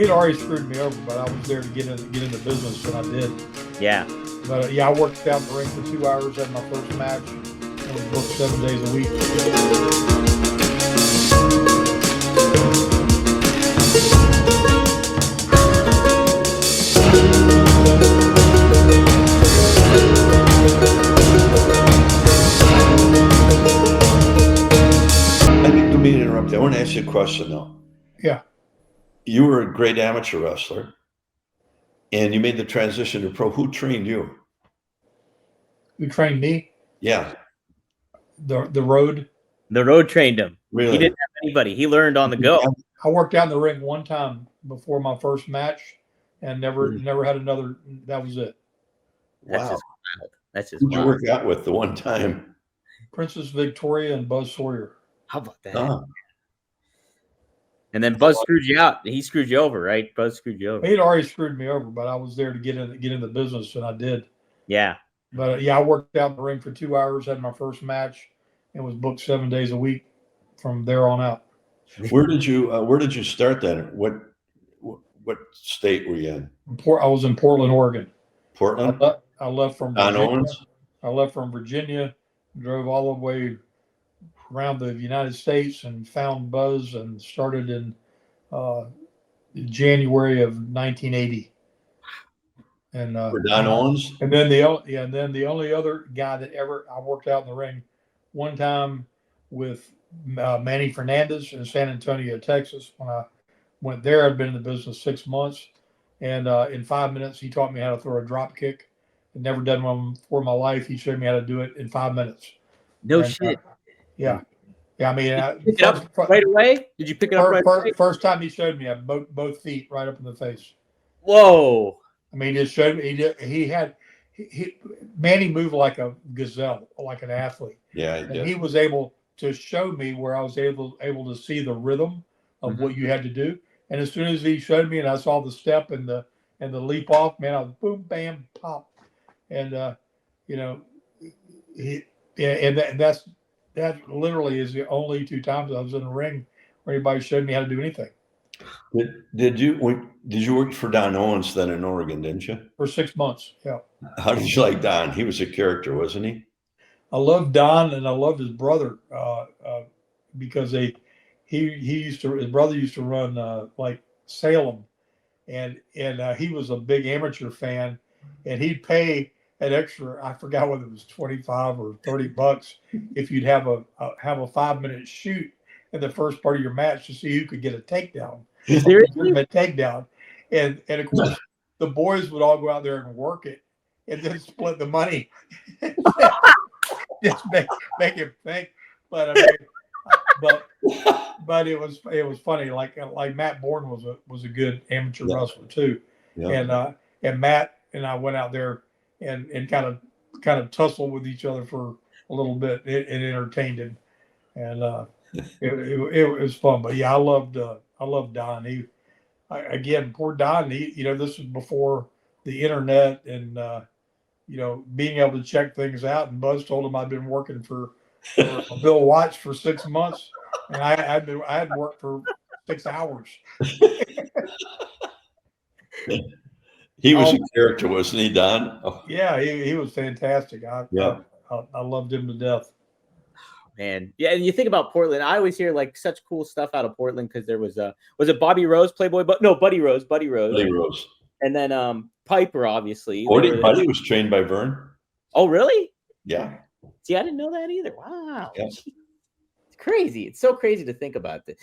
He'd already screwed me over, but I was there to get into business, and I did. Yeah. But yeah, I worked out in the ring for 2 hours, had my first match, and was booked 7 days a week. I didn't mean to interrupt you. I want to ask you a question, though. Yeah. You were a great amateur wrestler, and you made the transition to pro. Who trained you? Who trained me? Yeah. The road. The road trained him. Really? He didn't have anybody. He learned on the go. I worked out in the ring one time before my first match, and never had another. That was it. That's Wow. just wild. That's just Who'd you wild. work out with the one time? Princess Victoria and Buzz Sawyer. How about that? Ah, And then Buzz screwed you out. He screwed you over, right? Buzz screwed you over. He'd already screwed me over, but I was there to get into business, and I did. Yeah. But yeah, I worked out in the ring for 2 hours, had my first match, and was booked 7 days a week from there on out. where did you start then? What state were you in? I was in Portland, Oregon. Portland? I left from Don Virginia. Owens? I left from Virginia, drove all the way around the United States, and found Buzz, and started in January of 1980. And For Don Owens? And then the only other guy that ever I worked out in the ring one time with Manny Fernandez in San Antonio, Texas. When I went there, I'd been in the business 6 months, and in 5 minutes he taught me how to throw a drop kick. I'd never done one before in my life. He showed me how to do it in 5 minutes. No shit. Yeah. I mean, Did you pick it up right away? Did you pick it up right away? First time he showed me, I both feet right up in the face. Whoa. I mean, he just showed me. Manny moved like a gazelle, like an athlete. Yeah, and he was able to show me where I was able to see the rhythm of what you had to do. And as soon as he showed me, and I saw the step and the leap off, man, I was boom, bam, pop, and that literally is the only 2 times I was in the ring where anybody showed me how to do anything. Did you work for Don Owens then in Oregon, didn't you? For 6 months, yeah. How did you like Don? He was a character, wasn't he? I loved Don, and I loved his brother because his brother used to run like Salem, and he was a big amateur fan, and he'd pay an extra, I forgot whether it was $25 or $30 if you'd have a 5-minute shoot in the first part of your match to see who could get a takedown. Seriously? A takedown, and of course the boys would all go out there and work it, and then split the money. Just make him think, but I mean, but it was funny. Like Matt Bourne was a good amateur wrestler too, and Matt and I went out there and kind of tussled with each other for a little bit. It entertained him, and it was fun. But yeah, I loved Don. Again, poor Don. This was before the internet and being able to check things out. And Buzz told him I'd been working for Bill Watts for 6 months, and I had worked for 6 hours. He was a character, wasn't he, Don? Oh. Yeah, he was fantastic. I loved him to death. Man, yeah, and you think about Portland. I always hear like such cool stuff out of Portland because there was it Bobby Rose, Playboy, but no, Buddy Rose, and then Piper, obviously. Buddy was trained by Vern. Oh, really? Yeah. See, I didn't know that either. Wow, Yeah. It's crazy. It's so crazy to think about this.